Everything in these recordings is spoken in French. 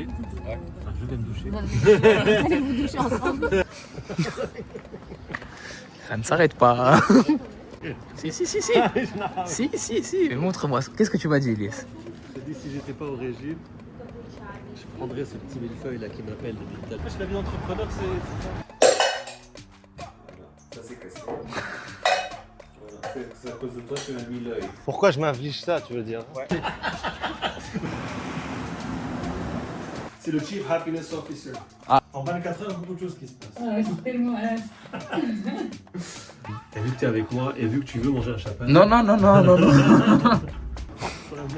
doucher. Ouais. Enfin, je vais me doucher. Vous allez vous doucher ensemble. Ça ne s'arrête pas. Si. Si. Mais montre-moi. Qu'est-ce que tu m'as dit, Elias? J'ai dit si j'étais pas au régime, je prendrais ce petit millefeuille là qui m'appelle depuis tout à l'heure. La vie d'entrepreneur, c'est. Ça c'est cassé. C'est à cause de toi que tu m'as mis l'œil. Pourquoi je m'inflige ça, tu veux dire? Ouais. C'est le Chief Happiness Officer. Ah. En 24 heures, il y a beaucoup de choses qui se passent. Ouais, c'est tellement Et vu que tu es avec moi et vu que tu veux manger un chapin. Non. Vraiment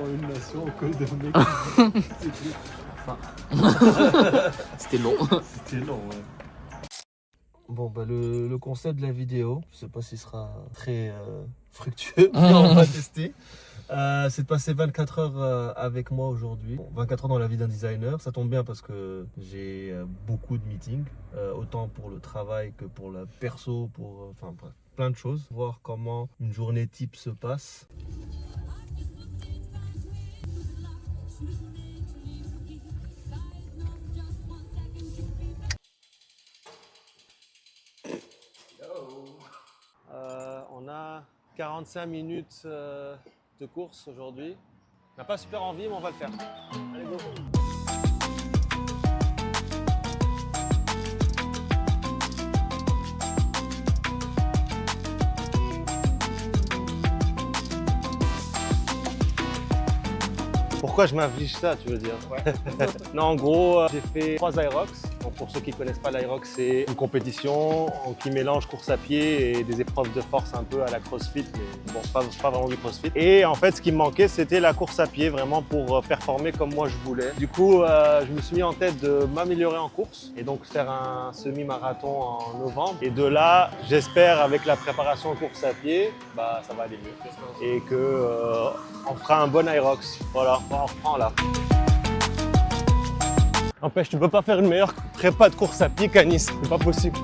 une nation au col de mec. C'était long. C'était long, ouais. Bon, bah le concept de la vidéo, je sais pas s'il sera très fructueux, mais on va tester. C'est de passer 24 heures avec moi aujourd'hui. Bon, 24 heures dans la vie d'un designer, ça tombe bien parce que j'ai beaucoup de meetings, autant pour le travail que pour la perso, pour enfin bref, plein de choses. Voir comment une journée type se passe. On a 45 minutes de course aujourd'hui. On n'a pas super envie, mais on va le faire. Allez, go! Pourquoi je m'inflige ça, tu veux dire? Ouais. Non, en gros, j'ai fait 3 Irox. Donc pour ceux qui ne connaissent pas l'Irox, c'est une compétition qui mélange course à pied et des épreuves de force un peu à la CrossFit, mais bon, pas vraiment du CrossFit. Et en fait, ce qui me manquait, c'était la course à pied, vraiment pour performer comme moi je voulais. Du coup, je me suis mis en tête de m'améliorer en course et donc faire un semi-marathon en novembre. Et de là, j'espère, avec la préparation en course à pied, bah, ça va aller mieux. Et que on fera un bon Irox. Voilà, on reprend là. N'empêche, tu peux pas faire une meilleure prépa de course à pied qu'à Nice, c'est pas possible.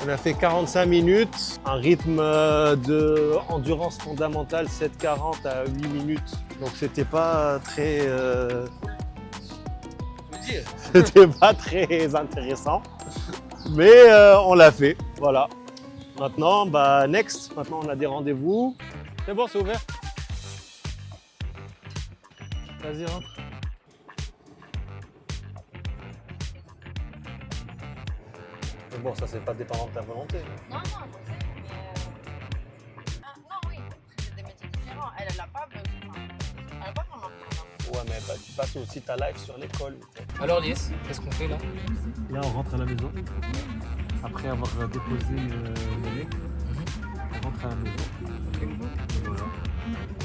On a fait 45 minutes, un rythme de endurance fondamentale 7,40 à 8 minutes. Donc c'était pas très... C'était pas très intéressant. Mais on l'a fait, voilà. Maintenant, bah next, maintenant on a des rendez-vous. C'est bon, c'est ouvert. Vas-y, rentre. Mais bon, ça c'est pas dépendant de ta volonté. Non, je sais, mais... non, oui, c'est des métiers différents. Elle l'a pas, mais elle a pas vraiment pris. Ouais, mais bah, tu passes aussi ta life sur l'école. Alors, Elias, qu'est-ce qu'on fait là? Là, on rentre à la maison. Après avoir déposé Mélé, on rentre à la maison. Et voilà.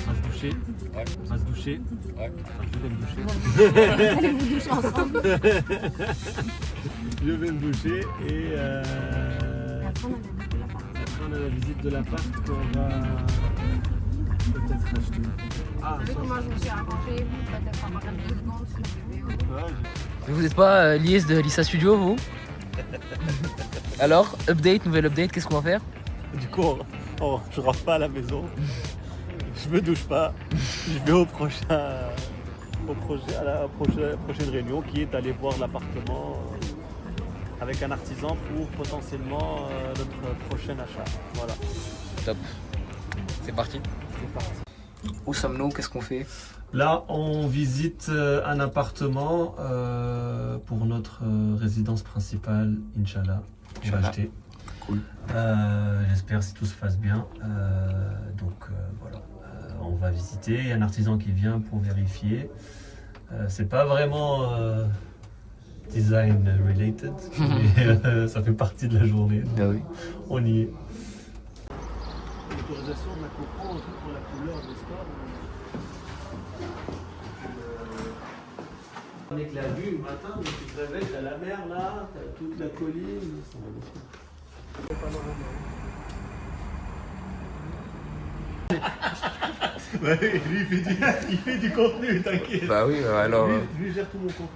On va se doucher. Ouais. On va se doucher. Ouais. Enfin, je vais me doucher. Vous allez vous doucher ensemble. Je vais me doucher et après on a la visite de l'appart qu'on va peut-être acheter. Ah, Vu comment je me suis arrangée, peut-être avoir 2 secondes sur le bébé. ouais, Vous n'êtes pas Elias de Lisa Studio, vous? Alors, nouvelle update, qu'est-ce qu'on va faire? du coup, je rentre pas à la maison. Je me douche pas. Je vais à la prochaine réunion qui est d'aller voir l'appartement avec un artisan pour potentiellement notre prochain achat. Voilà. Top. C'est parti. C'est parti. Où sommes-nous? Qu'est-ce qu'on fait? Là, on visite un appartement pour notre résidence principale, Inch'Allah. On va acheter. Cool. J'espère si tout se passe bien. Voilà. On va visiter. Il y a un artisan qui vient pour vérifier. C'est pas vraiment design related, mais ça fait partie de la journée. Ah oui. On y est. l'utilisation de la copro pour la couleur des stores. Avec la vue le matin, tu te réveilles, t'as la mer là, t'as toute la colline. C'est magnifique. Ouais, lui il fait du contenu, t'inquiète. Bah oui, alors. Lui gère tout mon contenu.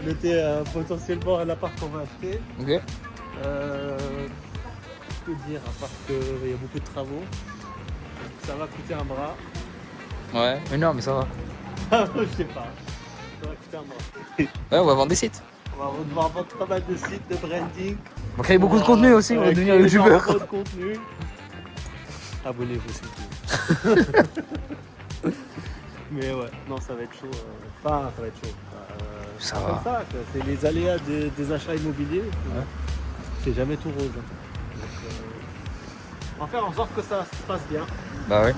On était potentiellement à l'appart qu'on va acheter. Ok. Que dire à part qu'il y a beaucoup de travaux. Ça va coûter un bras. Ouais, mais non, mais ça va. Je sais pas. Ça va coûter un bras. Ouais, on va vendre des sites. On va devoir vendre pas mal de sites de branding. On va créer beaucoup de contenu aussi, on va devenir youtubeur. Beaucoup de contenu. Abonnez-vous s'il vous plaît. Mais ouais, non, ça va être chaud. Enfin, ça va être chaud. Ça c'est va. comme ça, quoi. C'est les aléas des achats immobiliers. Ouais. C'est jamais tout rose. Donc, on va faire en sorte que ça se passe bien. Bah ouais.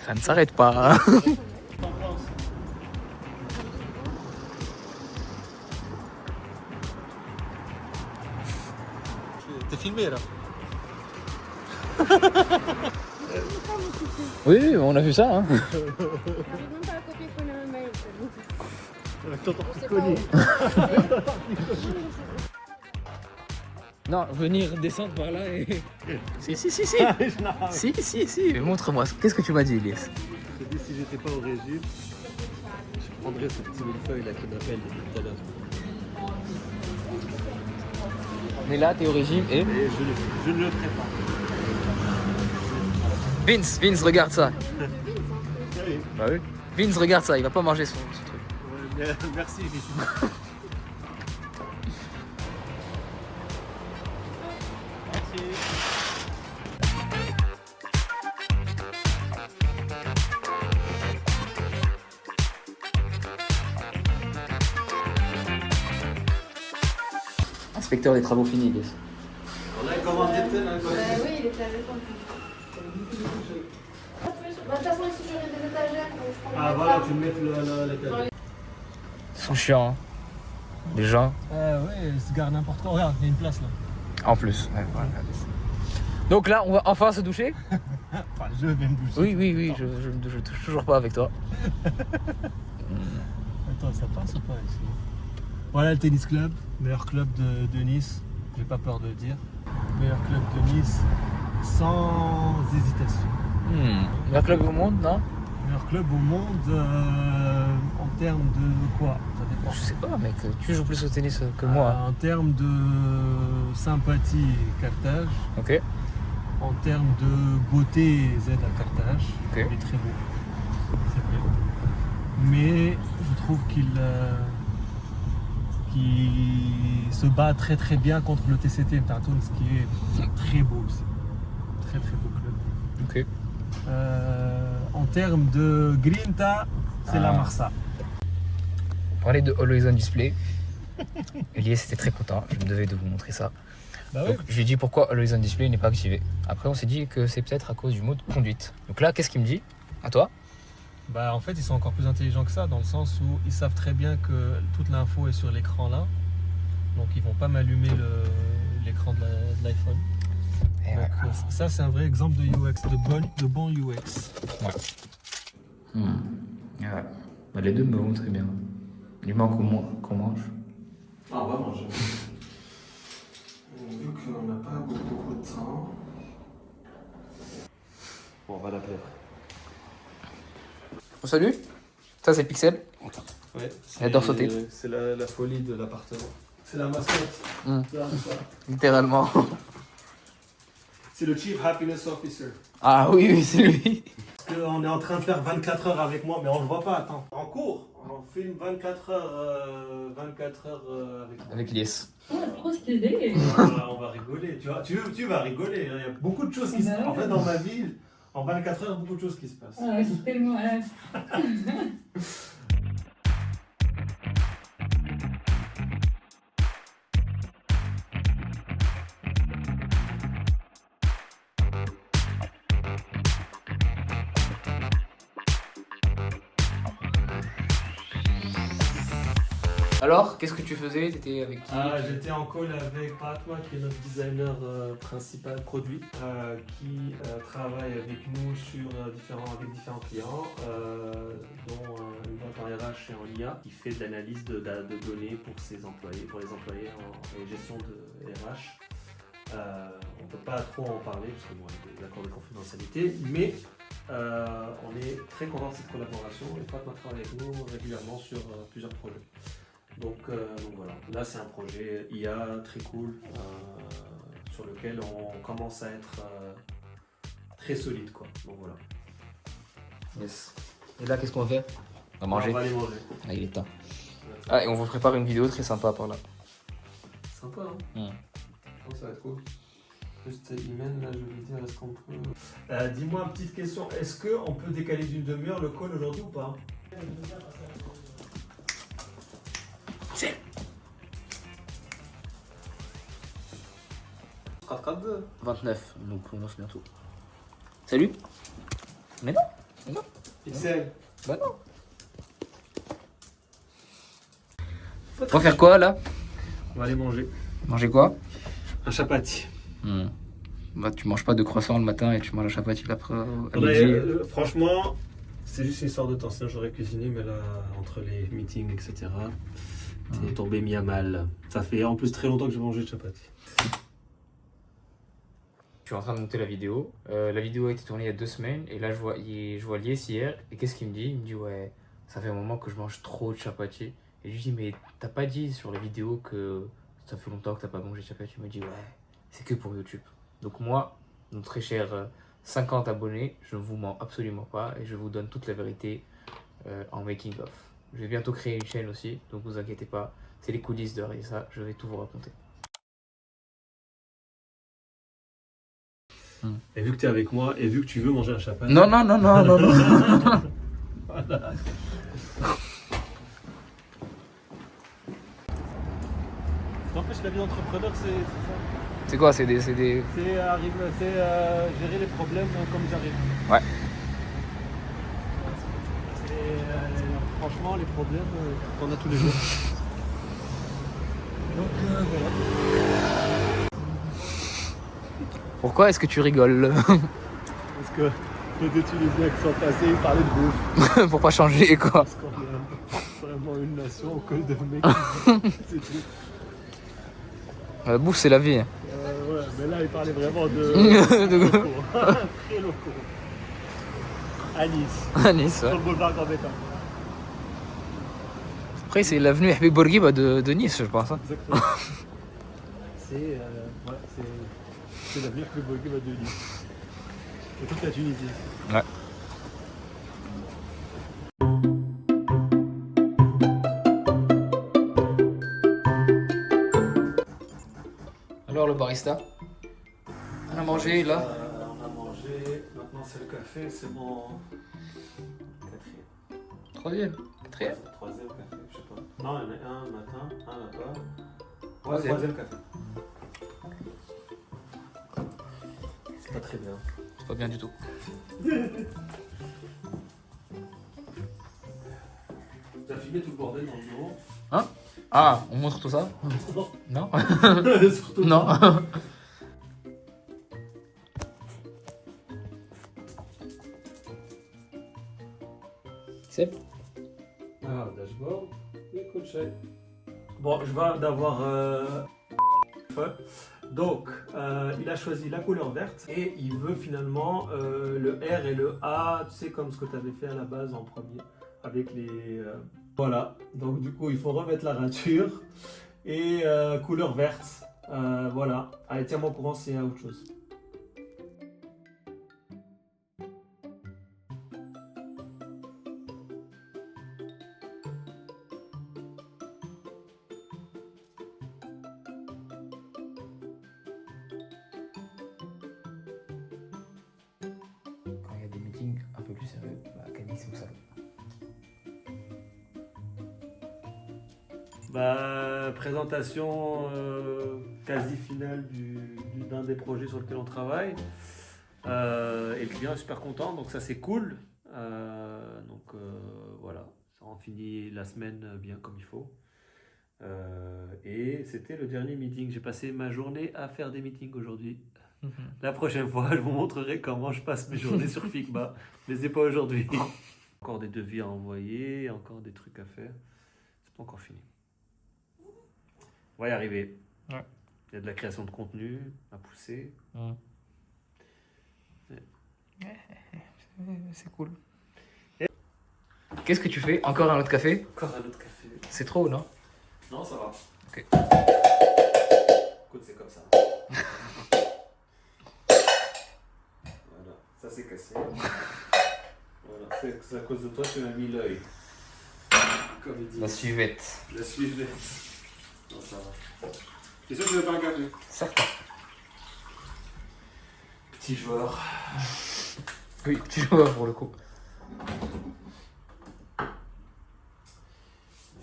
Ça ne s'arrête pas. Hein. T'es filmé là? Oui, on a vu ça. Hein. Avec ton torticolis. Non, venir descendre par là et. Si. Si. Mais montre-moi, qu'est-ce que tu m'as dit, Elias? Je te dis, si j'étais pas au régime, je prendrais ce petit millefeuille là qui m'appelle depuis tout à l'heure. On est là, t'es au régime et. Et je ne le ferai pas. Vince, regarde ça. Sérieux. Bah oui. Vince, regarde ça, il va pas manger son truc. Ouais, merci, Ricky. Inspecteur des travaux finis, Elias. On a commandé tel un Oui, il est avec moi. De toute façon, ici, j'aurai des étagères. Donc je prends Ah voilà, tu me mets l'étage. Ils sont chiants, hein. Les gens. Ouais, ils se gardent n'importe quoi. Regarde, il y a une place là. En plus. Ouais, voilà. Donc là, on va enfin se doucher. Enfin, je vais me bouger. Oui, je me touche toujours pas avec toi. Attends, ça passe ou pas ici? Voilà le tennis club, meilleur club de Nice, j'ai pas peur de le dire. Meilleur club de Nice, sans hésitation. Meilleur club au monde, non? Meilleur club au monde en termes de quoi? Ça dépend. Je sais pas, mec, tu joues plus au tennis que moi. En termes de sympathie, Carthage. Ok. En termes de beauté, Z à Carthage. Ok. Il est très beau. C'est vrai. Mais je trouve qu'il se bat très très bien contre le TCT Mtartoun, ce qui est très beau aussi. Très très beau club. Ok. En termes de grinta, c'est la Marsa. On parlait de Always on Display. Elias était très content, je me devais de vous montrer ça. Bah oui. Donc, je lui ai dit pourquoi Always on Display n'est pas activé. Après, on s'est dit que c'est peut-être à cause du mode conduite. Donc là, qu'est-ce qu'il me dit? À toi? Bah en fait, ils sont encore plus intelligents que ça, dans le sens où ils savent très bien que toute l'info est sur l'écran là. Donc ils vont pas m'allumer l'écran de l'iPhone. Et Donc, ouais. ça, c'est un vrai exemple de UX, de bon UX. Ouais. Ouais. Bah, les deux me vont très bien. Il manque qu'on mange. Ah, on va manger. Vu qu'on n'a pas beaucoup de temps. Bon, on va l'appeler après. Salut, ça c'est Pixel. Ouais, Il adore sauter. C'est la folie de l'appartement. C'est la mascotte. Ça. Littéralement. C'est le Chief Happiness Officer. Ah oui, c'est lui. Parce qu'on est en train de faire 24 heures avec moi, mais on le voit pas, attends. En cours, On filme 24 heures, Avec Lies. Trop stylé. Voilà, on va rigoler, tu vois. Tu vas rigoler. Hein. Il y a beaucoup de choses qui se passent. En fait, dans ma vie, en 24 heures, il y a beaucoup de choses qui se passent. Ah, c'est tellement. Alors, qu'est-ce que tu faisais? T'étais avec qui? J'étais en call avec Fatma, qui est notre designer principal produit, qui travaille avec nous sur avec différents clients, dont une boîte en RH et en IA, qui fait de l'analyse de données pour ses employés, pour les employés en gestion de RH. On ne peut pas trop en parler parce qu'il y a des accords de confidentialité, mais on est très content de cette collaboration et Fatma travaille avec nous régulièrement sur plusieurs projets. Donc voilà, là c'est un projet IA très cool sur lequel on commence à être très solide quoi. Donc voilà. Yes. Et là, qu'est-ce qu'on va faire? On va manger. On va aller manger. Ah, il est temps. Ah, et on vous prépare une vidéo très sympa par là. Sympa hein. Je pense que ça va être cool. Juste Imen, là je vais dire, est-ce qu'on peut... Dis-moi une petite question, est-ce qu'on peut décaler d'une demi-heure le call aujourd'hui ou pas? C'est 29, donc on lance bientôt. Salut. Mais non. Mais non. Pixel. Bah non. On va faire quoi là? On va aller manger. Manger quoi? Un chapati. Bah tu manges pas de croissant le matin et tu manges un chapati l'après à midi. Franchement, c'est juste une histoire de temps. Sinon j'aurais cuisiné, mais là, entre les meetings, etc., t'es tombé mis à mal. Ça fait en plus très longtemps que j'ai mangé de chapati. Je suis en train de monter la vidéo. La vidéo a été tournée il y a 2 semaines et là je vois Lies hier. Et qu'est-ce qu'il me dit? Il me dit ouais, ça fait un moment que je mange trop de chapati. Et je lui dis mais t'as pas dit sur la vidéo que ça fait longtemps que t'as pas mangé de chapati? Il me dit ouais, c'est que pour YouTube. Donc moi, notre très cher 50 abonnés, je ne vous mens absolument pas et je vous donne toute la vérité en making of. Je vais bientôt créer une chaîne aussi, donc vous inquiétez pas, c'est les coulisses derrière ça, je vais tout vous raconter. Et vu que tu es avec moi, et vu que tu veux manger un chapati... Non. Voilà. N'empêche, la vie d'entrepreneur, c'est ça. C'est quoi? C'est des... C'est gérer les problèmes comme j'arrive. Ouais. Franchement, les problèmes, on a tous les jours. Donc voilà. Pourquoi est-ce que tu rigoles? Parce que les deux Tunisiens qui sont passés, ils parlaient de bouffe. Pour pas changer quoi. Parce qu'on est vraiment une nation au col de mecs. C'est tout. La bouffe c'est la vie. Ouais, mais là, ils parlaient vraiment de locaux. Très locaux. À Nice. À Nice, Sur ouais. le boulevard Gambetta. Après c'est l'avenue Habib Bourguiba de Nice, je pense. Hein. Exactement. C'est l'avenue plus Bourguiba de Nice. Et toute la Tunisie. Ouais. Alors le barista, on a mangé là. On a mangé, maintenant c'est le café, c'est mon quatrième. 3e, 4e. Troisième café, je sais pas. Non, il y en a un matin, un là-bas. Ouais, Troisième. troisième café. C'est pas très bien. C'est pas bien du tout. T'as filmé tout le bordel dans le bureau? Hein? Ah, on montre tout ça? Non. Surtout Non. C'est Ah, dashboard. Écoute, chat. Bon, je vais d'avoir donc, il a choisi la couleur verte et il veut finalement le R et le A, tu sais, comme ce que tu avais fait à la base en premier avec les. Voilà, donc du coup, il faut remettre la rature et couleur verte. Voilà, allez, tiens-moi au courant s'il y a autre chose. peu. Bah, Camille, c'est où ça? Bah, présentation quasi finale d'un des projets sur lequel on travaille. Et le client est super content, donc ça c'est cool. Voilà, ça en finit la semaine bien comme il faut. Et c'était le dernier meeting. J'ai passé ma journée à faire des meetings aujourd'hui. La prochaine fois, je vous montrerai comment je passe mes journées sur Figma. Je les ai pas aujourd'hui. Encore des devis à envoyer, encore des trucs à faire. C'est pas encore fini. On va y arriver. Ouais. Il y a de la création de contenu à pousser. C'est cool. Qu'est-ce que tu fais? Encore un autre café? Encore un autre café. C'est trop, non? Non, ça va. Ok. Écoute, c'est comme ça. Voilà, ça c'est cassé. Voilà, c'est à cause de toi que tu m'as mis l'œil. Comme il dit. La suivette. La suivette. Non, ça va. T'es sûr que tu veux pas un café? Certain. Petit joueur. Oui, petit joueur pour le coup.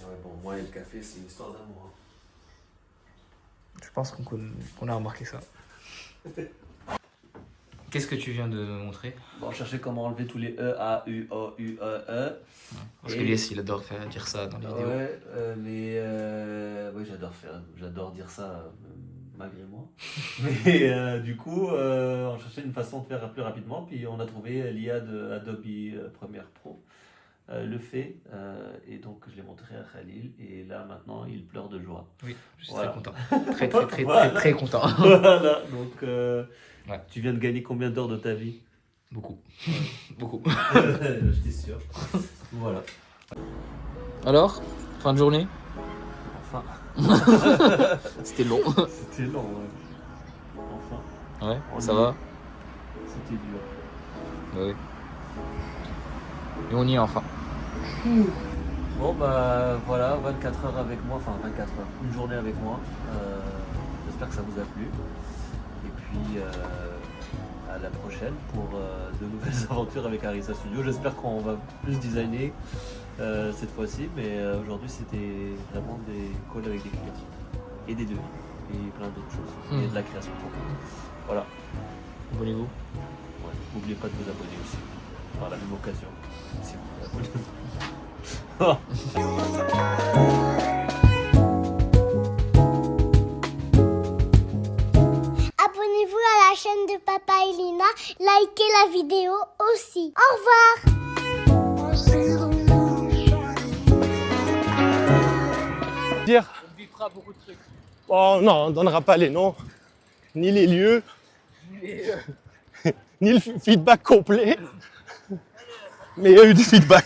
Ouais, bon, moi et le café, c'est une histoire d'amour. Je pense qu'on a remarqué ça. Qu'est-ce que tu viens de me montrer? Bon, on cherchait comment enlever tous les E, A, U, O, U, E, E. Parce que Lies, il adore dire ça dans les vidéos. Ouais, ouais, j'adore dire ça malgré moi. Mais du coup, on cherchait une façon de faire plus rapidement, puis on a trouvé l'IA de Adobe Premiere Pro. Le fait, et donc je l'ai montré à Khalil, et là maintenant il pleure de joie. Oui, je suis Voilà. très content. Très, Voilà. très content. Voilà, donc Ouais. tu viens de gagner combien d'heures de ta vie? Beaucoup. Beaucoup. J'étais sûr. Voilà. Alors, fin de journée? Enfin. C'était long. C'était long, ouais. Enfin. Ouais, On ça y va? est. C'était dur. Bah oui. Et on y est enfin. Bon bah voilà, 24 heures avec moi, enfin 24 heures, une journée avec moi. J'espère que ça vous a plu. Et puis à la prochaine pour de nouvelles aventures avec Arisa Studio. J'espère qu'on va plus designer cette fois-ci, mais aujourd'hui c'était vraiment des calls avec des clients et des devis et plein d'autres choses. Et de la création de contenu. Voilà. Abonnez-vous. Ouais. N'oubliez pas de vous abonner aussi par la même occasion. Si vous voulez. Abonnez-vous à la chaîne de Papa et Lina, likez la vidéo aussi. Au revoir. Dire. On bipera beaucoup de trucs. Oh non, on ne donnera pas les noms, ni les lieux, ni le feedback complet. Mais il y a eu du feedback.